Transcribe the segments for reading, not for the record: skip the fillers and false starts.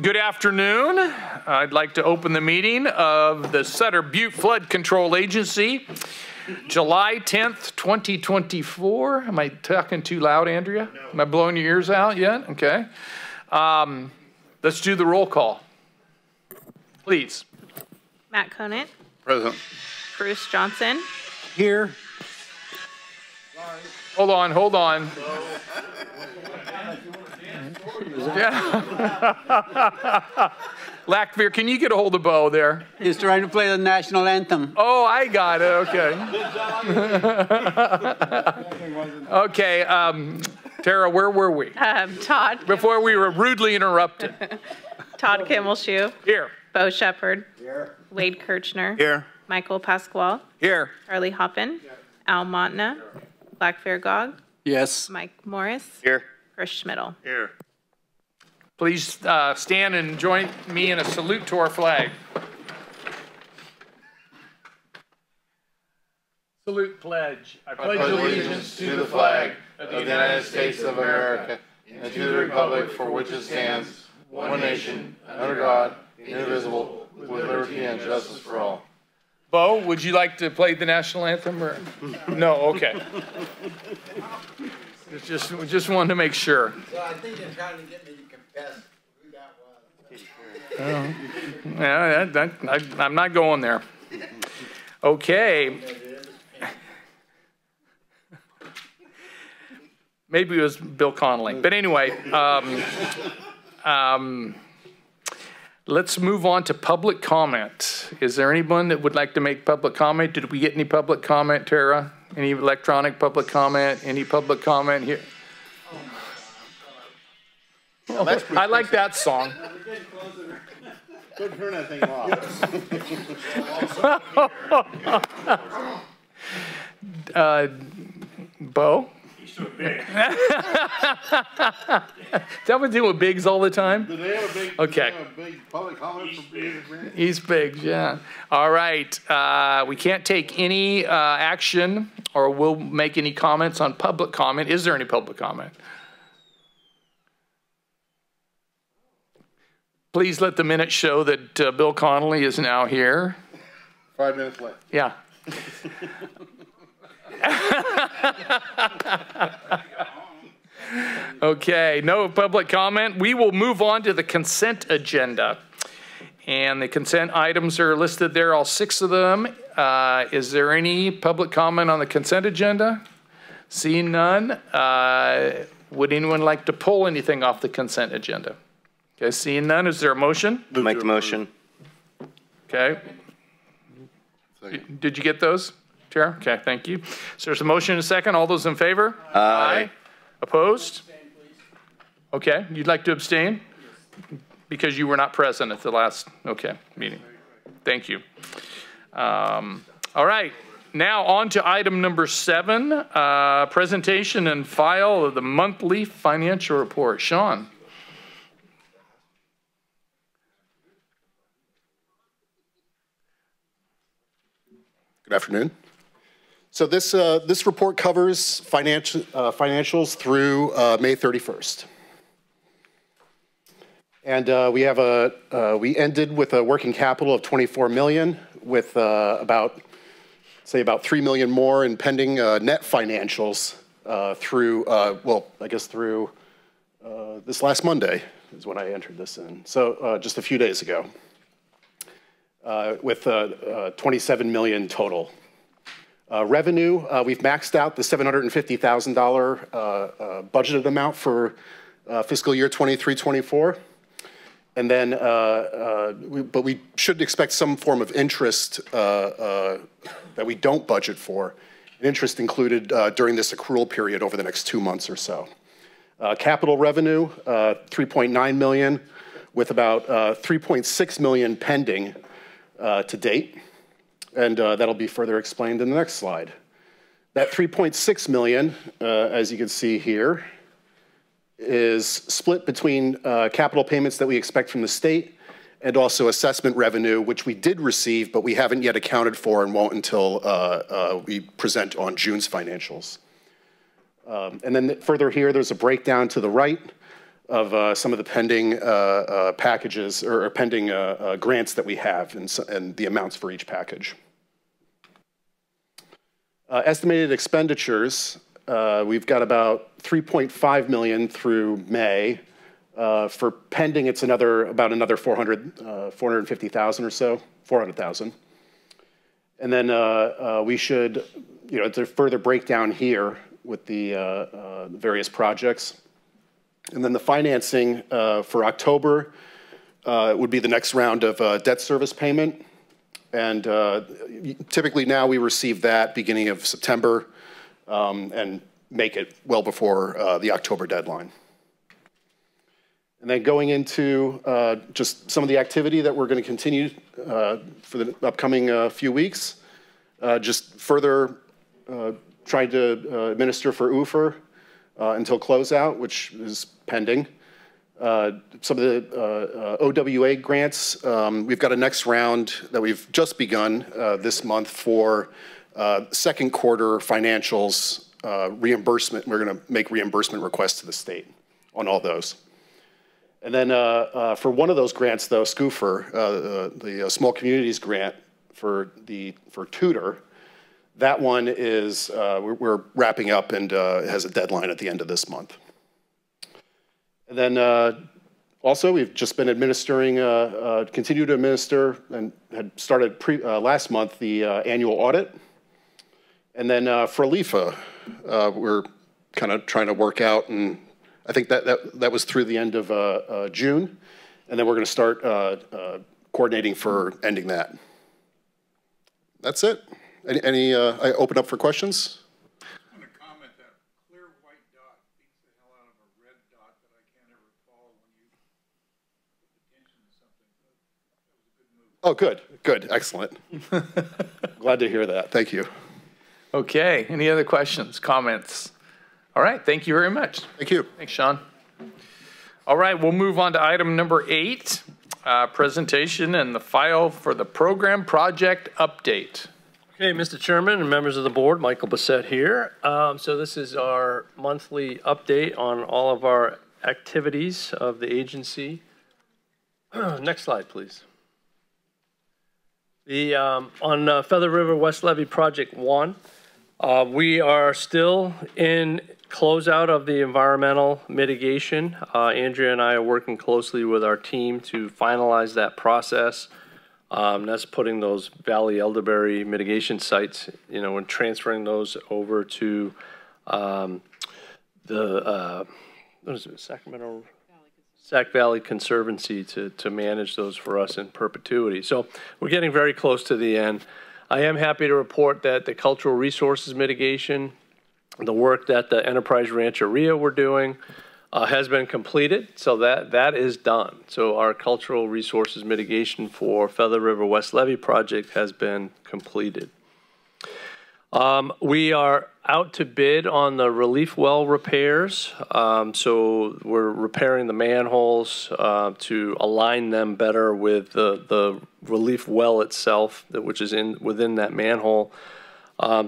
Good afternoon. I'd like to open the meeting of the Sutter Butte Flood Control Agency, July 10th, 2024. Am I talking too loud, Andrea? No. Am I blowing your ears out yet? Okay. Let's do the roll call. Please. Matt Conant. Present. Bruce Johnson. Here. Hold on. Yeah. Lackbeer, can you get a hold of Bo there? He's trying to play the national anthem. Oh, I got it. Okay. Okay. Tara, where were we? Todd. Before we were rudely interrupted. Todd Kimmelshoe. Here. Bo Shepard. Here. Wade Kirchner. Here. Michael Pasquale. Here. Charlie Hoppin. Here. Al Montna. Blackbear Gog. Yes. Mike Morris. Here. Chris Schmidl. Here. Please stand and join me in a salute to our flag. Salute pledge. I pledge allegiance to the flag of the United States of America and to the republic for which it stands, one nation, under God, indivisible, with liberty and justice for all. Bo, would you like to play the national anthem? Or? No, okay. Just wanted to make sure. So I think they're trying to get me to confess who that was. Yeah, I'm not going there. Okay. Maybe it was Bill Connolly. But anyway, let's move on to public comment. Is there anyone that would like to make public comment? Did we get any public comment, Tara? Any electronic public comment? Any public comment here? Oh, I like that song. Don't turn that thing off. Bo? He's so big. That would deal with bigs all the time? Do they have a big, okay. Public comment for being big? He's big, yeah. All right. We can't take any action or we'll make any comments on public comment. Is there any public comment? Please let the minutes show that Bill Connolly is now here. 5 minutes left. Yeah. Okay, no public comment. We will move on to the consent agenda. And the consent items are listed there, all 6 of them. Is there any public comment on the consent agenda? Seeing none. Would anyone like to pull anything off the consent agenda? Okay, seeing none, is there a motion? Make the motion. Okay. Did you get those, Tara? Okay, thank you. So there's a motion and a second. All those in favor? Aye. Opposed? Okay, you'd like to abstain? Because you were not present at the last, meeting. Thank you. All right, now on to item number 7, presentation and file of the monthly financial report. Sean. Good afternoon. So this report covers financials through May 31st. And we ended with a working capital of 24 million with about 3 million more in pending net financials through this last Monday is when I entered this in. So just a few days ago. With 27 million total. Revenue, we've maxed out the $750,000 budgeted amount for fiscal year 23-24. And then, but we should expect some form of interest that we don't budget for. And interest included during this accrual period over the next 2 months or so. Capital revenue, 3.9 million with about 3.6 million pending to date, and that'll be further explained in the next slide. That 3.6 million, as you can see here, is split between capital payments that we expect from the state and also assessment revenue, which we did receive, but we haven't yet accounted for and won't until we present on June's financials. And then further here, there's a breakdown to the right some of the pending packages or pending grants that we have and the amounts for each package. Estimated expenditures, we've got about $3.5 million through May. For pending, it's about another 450,000 or so, 400,000. And then we should, it's a further breakdown here with the various projects. And then the financing for October would be the next round of debt service payment. And typically now we receive that beginning of September and make it well before the October deadline. And then going into just some of the activity that we're going to continue for the upcoming few weeks, just further trying to administer for UFR until closeout, which is pending. Some of the OWA grants, we've got a next round that we've just begun this month for second quarter financials reimbursement. We're going to make reimbursement requests to the state on all those. And then for one of those grants, though, SCUFR, the Small Communities Grant for tutor, that one is, we're wrapping up and it has a deadline at the end of this month. And then also, we've just been administering, continue to administer, and had started last month the annual audit. And then for LIFA, we're kind of trying to work out, and I think that was through the end of June. And then we're going to start coordinating for ending that. That's it. I open up for questions. Oh, good, good, excellent. Glad to hear that. Thank you. Okay, any other questions, comments? All right, thank you very much. Thank you. Thanks, Sean. All right, we'll move on to item number 8, presentation and the file for the program project update. Okay, Mr. Chairman and members of the board, Michael Bissett here. So this is our monthly update on all of our activities of the agency. Next slide, please. On Feather River West Levee Project 1, we are still in closeout of the environmental mitigation. Andrea and I are working closely with our team to finalize that process. That's putting those Valley Elderberry mitigation sites, and transferring those over to Sacramento Sac Valley Conservancy to manage those for us in perpetuity. So we're getting very close to the end. I am happy to report that the cultural resources mitigation, the work that the Enterprise Rancheria were doing, has been completed. So that is done. So our cultural resources mitigation for Feather River West Levee project has been completed. We are out to bid on the relief well repairs. So we're repairing the manholes to align them better with the relief well itself, which is within that manhole.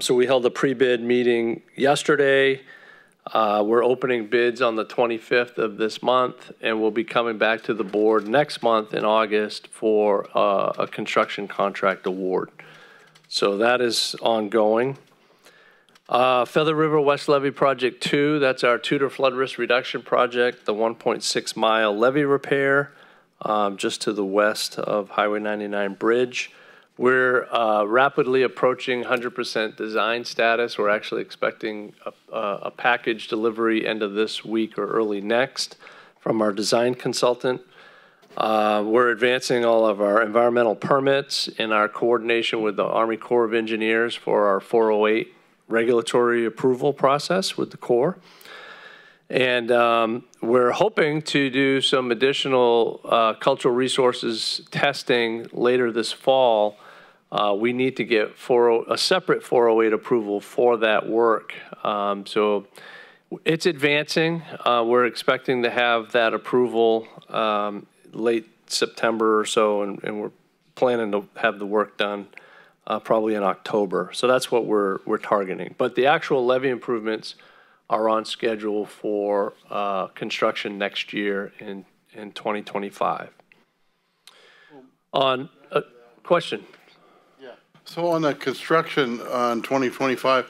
So we held a pre-bid meeting yesterday. We're opening bids on the 25th of this month, and we'll be coming back to the board next month in August for a construction contract award. So that is ongoing. Feather River West Levee Project 2, that's our Tudor flood risk reduction project, the 1.6 mile levee repair just to the west of Highway 99 bridge. We're rapidly approaching 100% design status. We're actually expecting a package delivery end of this week or early next from our design consultant. We're advancing all of our environmental permits in our coordination with the Army Corps of Engineers for our 408 regulatory approval process with the Corps. And we're hoping to do some additional cultural resources testing later this fall. We need to get a separate 408 approval for that work. So it's advancing. We're expecting to have that approval late September or so, and we're planning to have the work done probably in October. So that's what we're targeting. But the actual levee improvements are on schedule for construction next year in 2025. On question. So on the construction on 2025,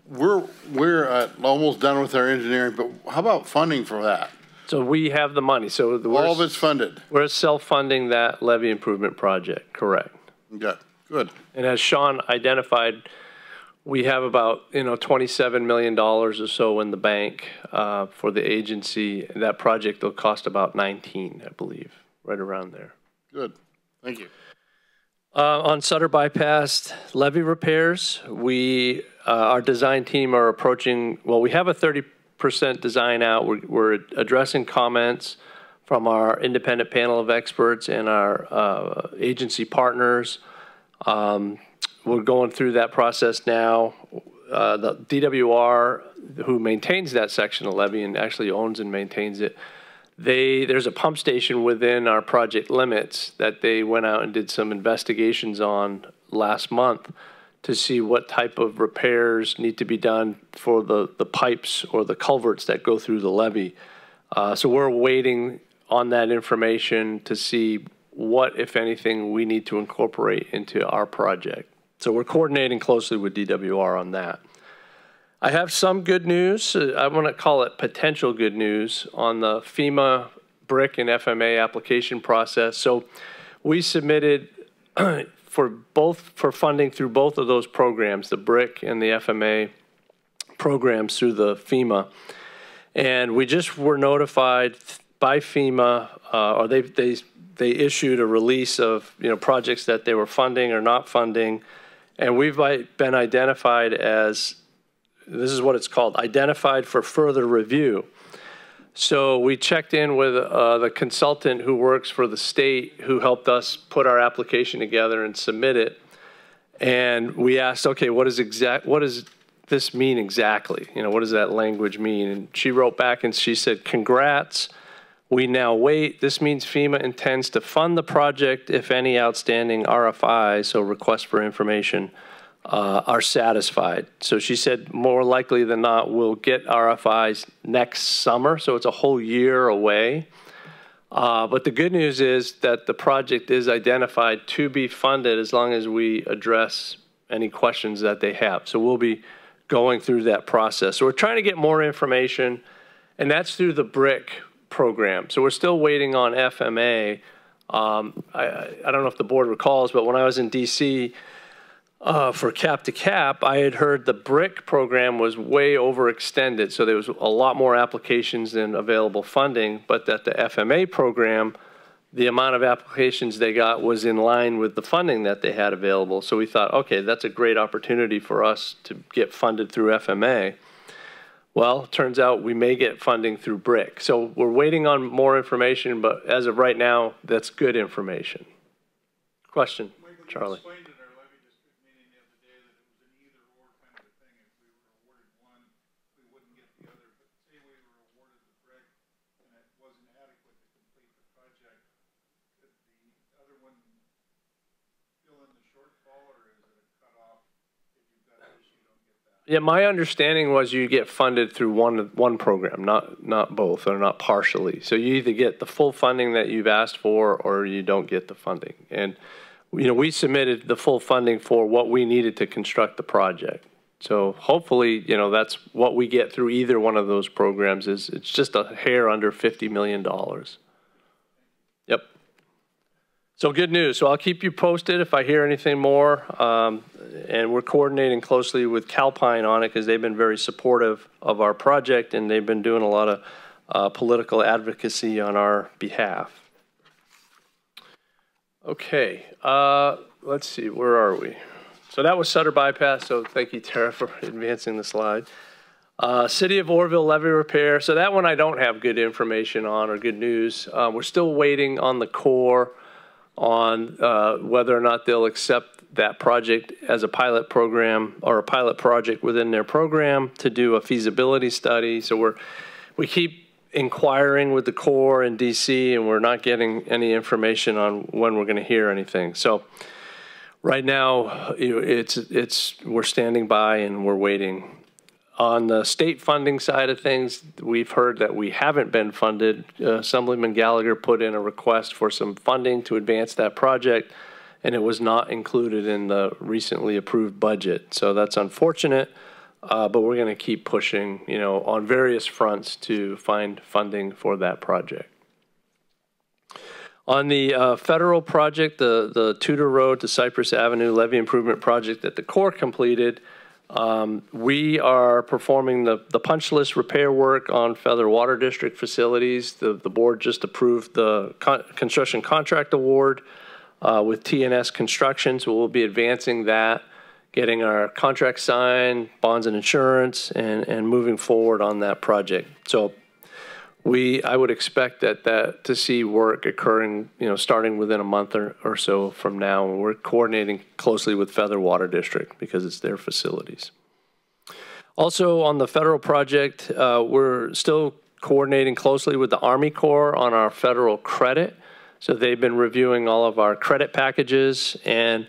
we're almost done with our engineering, but how about funding for that? So we have the money. So All of it's funded. we're self-funding that levee improvement project, correct? Okay, good. And as Sean identified, we have about $27 million or so in the bank for the agency. That project will cost about 19, I believe, right around there. Good. Thank you. On Sutter Bypass levee repairs, our design team are approaching, well, we have a 30% design out. We're addressing comments from our independent panel of experts and our agency partners. We're going through that process now. The DWR, who maintains that section of levee and actually owns and maintains it, there's a pump station within our project limits that they went out and did some investigations on last month to see what type of repairs need to be done for the pipes or the culverts that go through the levee. So we're waiting on that information to see what, if anything, we need to incorporate into our project. So we're coordinating closely with DWR on that. I have some good news. I want to call it potential good news on the FEMA BRIC and FMA application process. So we submitted for funding through both of those programs, the BRIC and the FMA programs through the FEMA. And we just were notified by FEMA, or they issued a release of projects that they were funding or not funding, and we've been identified as, this is what it's called, identified for further review. So we checked in with the consultant who works for the state who helped us put our application together and submit it. And we asked, okay, what does this mean exactly? What does that language mean? And she wrote back and she said, congrats, we now wait. This means FEMA intends to fund the project if any outstanding RFIs, so requests for information, are satisfied. So she said more likely than not we'll get RFIs next summer, so it's a whole year away. But the good news is that the project is identified to be funded as long as we address any questions that they have. So we'll be going through that process. So we're trying to get more information, and that's through the BRIC program. So we're still waiting on FMA. I don't know if the board recalls, but when I was in DC, for cap to cap, I had heard the BRIC program was way overextended, so there was a lot more applications than available funding, but that the FMA program, the amount of applications they got was in line with the funding that they had available. So we thought, okay, that's a great opportunity for us to get funded through FMA. Well, it turns out we may get funding through BRIC. So we're waiting on more information, but as of right now, that's good information. Question, Charlie? Yeah, my understanding was you get funded through one program, not both, or not partially. So you either get the full funding that you've asked for, or you don't get the funding. And we submitted the full funding for what we needed to construct the project. So hopefully, that's what we get through either one of those programs. It's just a hair under $50 million. Yep. So good news. So I'll keep you posted if I hear anything more. And we're coordinating closely with Calpine on it because they've been very supportive of our project and they've been doing a lot of political advocacy on our behalf. Okay, let's see, where are we? So that was Sutter Bypass, so thank you, Tara, for advancing the slide. City of Orville levee repair. So that one I don't have good information on or good news. We're still waiting on the Corps on whether or not they'll accept that project as a pilot program or a pilot project within their program to do a feasibility study. So we keep inquiring with the Corps in DC and we're not getting any information on when we're going to hear anything. So right now we're standing by and we're waiting. On the state funding side of things, we've heard that we haven't been funded. Assemblyman Gallagher put in a request for some funding to advance that project, and it was not included in the recently approved budget. So that's unfortunate, but we're going to keep pushing, on various fronts to find funding for that project. On the federal project, the Tudor Road to Cypress Avenue levee improvement project that the Corps completed, we are performing the punch list repair work on Feather Water District facilities. The board just approved the construction contract award with TNS Construction, so we'll be advancing that, getting our contract signed, bonds and insurance, and moving forward on that project. So I would expect that to see work occurring, starting within a month or so from now. And we're coordinating closely with Feather Water District because it's their facilities. Also on the federal project, we're still coordinating closely with the Army Corps on our federal credit. So they've been reviewing all of our credit packages, and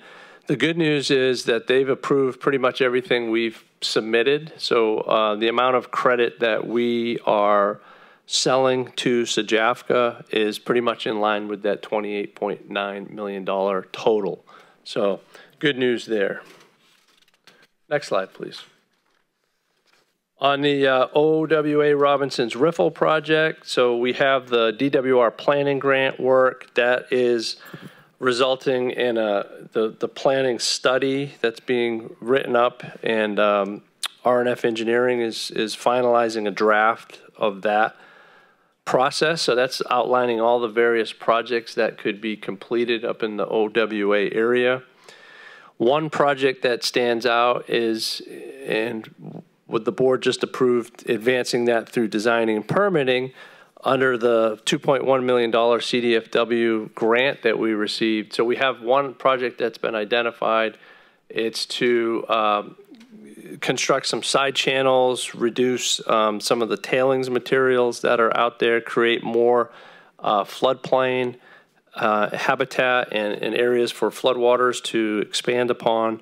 the good news is that they've approved pretty much everything we've submitted. So the amount of credit that we are selling to SJAFCA is pretty much in line with that $28.9 million total. So good news there. Next slide, please. On the OWA Robinson's Riffle project, so we have the DWR planning grant work that is resulting in the planning study that's being written up, and RNF Engineering is finalizing a draft of that process. So that's outlining all the various projects that could be completed up in the OWA area. One project that stands out is, and with the board just approved advancing that through designing and permitting under the $2.1 million CDFW grant that we received. So we have one project that's been identified. It's to construct some side channels, reduce some of the tailings materials that are out there, create more floodplain habitat and areas for floodwaters to expand upon.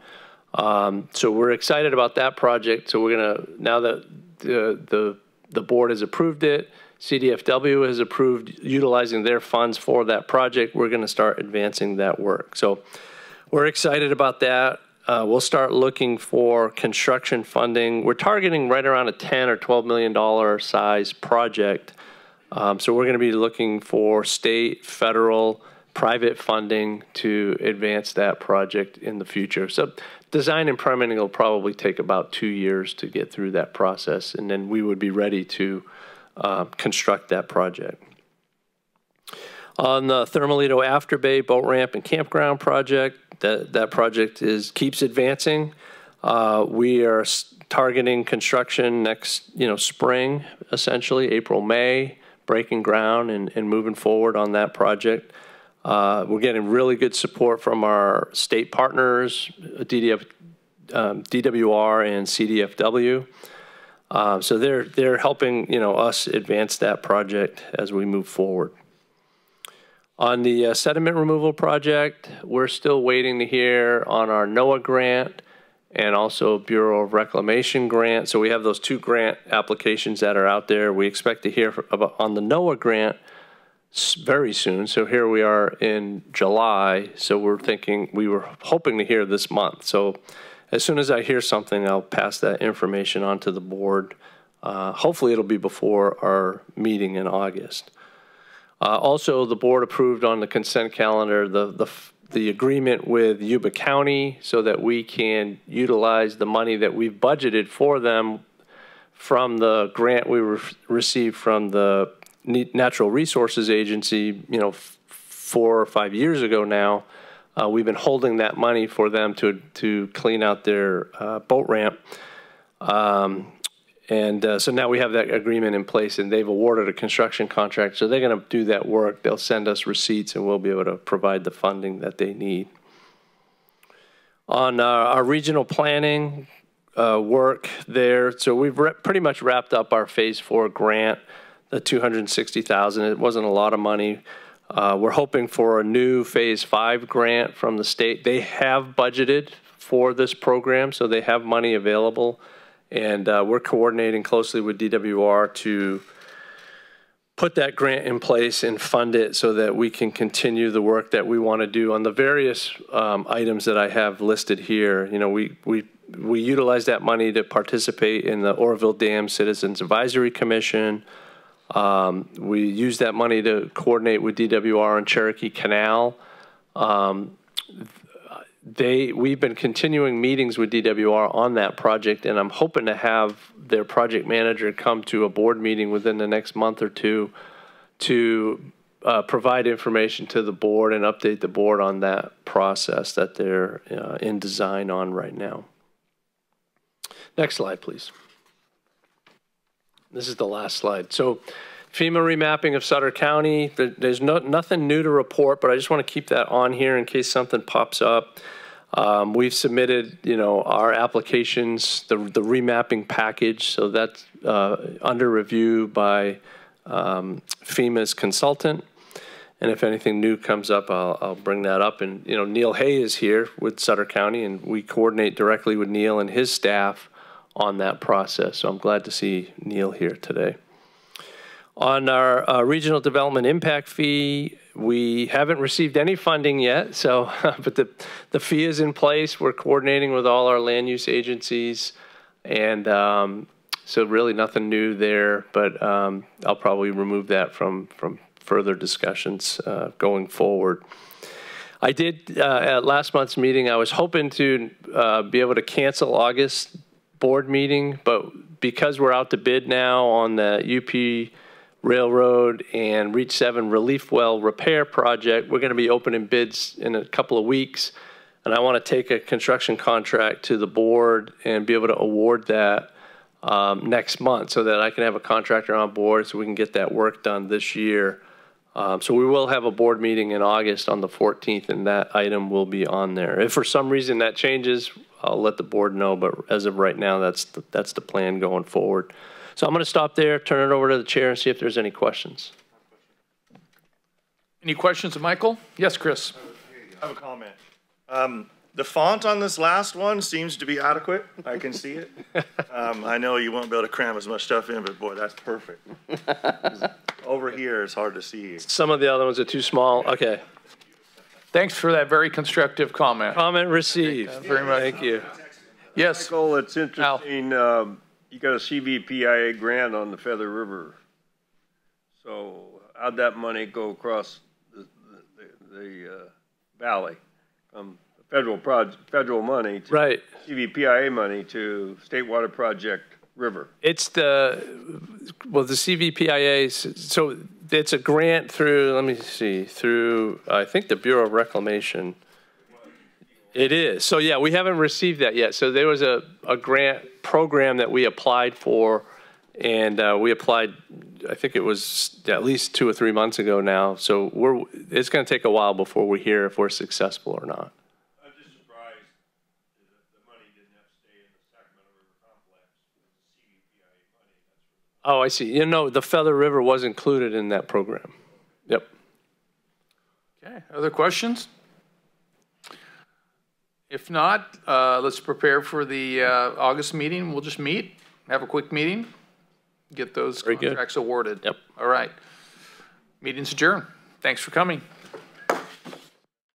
So we're excited about that project. So we're gonna, now that the board has approved it, CDFW has approved utilizing their funds for that project, we're gonna start advancing that work. So we're excited about that. We'll start looking for construction funding. We're targeting right around a $10 or $12 million size project. So we're going to be looking for state, federal, private funding to advance that project in the future. So design and permitting will probably take about 2 years to get through that process, and then we would be ready to construct that project. On the Thermalito Afterbay boat ramp and campground project, that project keeps advancing. We are targeting construction next spring, essentially April, May, breaking ground and moving forward on that project. We're getting really good support from our state partners, DWR and CDFW. So they're helping us advance that project as we move forward. On the sediment removal project, we're still waiting to hear on our NOAA grant and also Bureau of Reclamation grant. So we have those 2 grant applications that are out there. We expect to hear on the NOAA grant very soon. So here we are in July. So we were hoping to hear this month. So as soon as I hear something, I'll pass that information on to the board. Hopefully it'll be before our meeting in August. Also, the board approved on the consent calendar the agreement with Yuba County so that we can utilize the money that we've budgeted for them from the grant we received from the Natural Resources Agency, 4 or 5 years ago now. We've been holding that money for them to clean out their boat ramp. So now we have that agreement in place, and they've awarded a construction contract. So they're going to do that work. They'll send us receipts, and we'll be able to provide the funding that they need. On our regional planning work there, so we've pretty much wrapped up our Phase 4 grant, the $260,000. It wasn't a lot of money. We're hoping for a new Phase 5 grant from the state. They have budgeted for this program, so they have money available. And we're coordinating closely with DWR to put that grant in place and fund it so that we can continue the work that we want to do on the various items that I have listed here. You know, we utilize that money to participate in the Oroville Dam Citizens Advisory Commission. We use that money to coordinate with DWR on Cherokee Canal. We've been continuing meetings with DWR on that project, and I'm hoping to have their project manager come to a board meeting within the next month or two to provide information to the board and update the board on that process that they're in design on right now. Next slide, please. This is the last slide. So FEMA remapping of Sutter County, there's nothing new to report, but I just want to keep that on here in case something pops up. We've submitted, our applications, the remapping package, so that's under review by FEMA's consultant. And if anything new comes up, I'll bring that up. And, Neil Hay is here with Sutter County, and we coordinate directly with Neil and his staff on that process. So I'm glad to see Neil here today. On our regional development impact fee, we haven't received any funding yet, so but the fee is in place. We're coordinating with all our land use agencies, and so really nothing new there, but I'll probably remove that from further discussions going forward. I did, at last month's meeting, I was hoping to be able to cancel August board meeting, but because we're out to bid now on the UP Railroad and Reach 7 relief well repair project, we're going to be opening bids in a couple of weeks, and I want to take a construction contract to the board and be able to award that next month so that I can have a contractor on board so we can get that work done this year. So we will have a board meeting in August on the 14th, and that item will be on there. If for some reason that changes, I'll let the board know, but as of right now, that's the plan going forward. So I'm going to stop there, turn it over to the chair, and see if there's any questions. Any questions of Michael? Yes, Chris. I have a comment. The font on this last one seems to be adequate. I can see it. I know you won't be able to cram as much stuff in, but boy, that's perfect. Over here, it's hard to see. Some of the other ones are too small. Okay. Thanks for that very constructive comment. Comment received. Very much. Thank you. Yes. Michael, it's interesting. You got a CVPIA grant on the Feather River. So how'd that money go across the valley? Federal money to right. CVPIA money to State Water Project River. It's the CVPIA, so it's a grant through, let me see, through, I think the Bureau of Reclamation. It is. So yeah, we haven't received that yet. So there was a grant program that we applied for, and we applied, I think it was at least 2 or 3 months ago now. So it's going to take a while before we hear if we're successful or not. I'm just surprised that the money didn't have to stay in the Sacramento River complex. The CVPIA money. Oh, I see. The Feather River was included in that program. Yep. Okay. Other questions? If not, let's prepare for the August meeting. We'll just meet, have a quick meeting, get those contracts awarded. Yep. All right. Meeting's adjourned. Thanks for coming.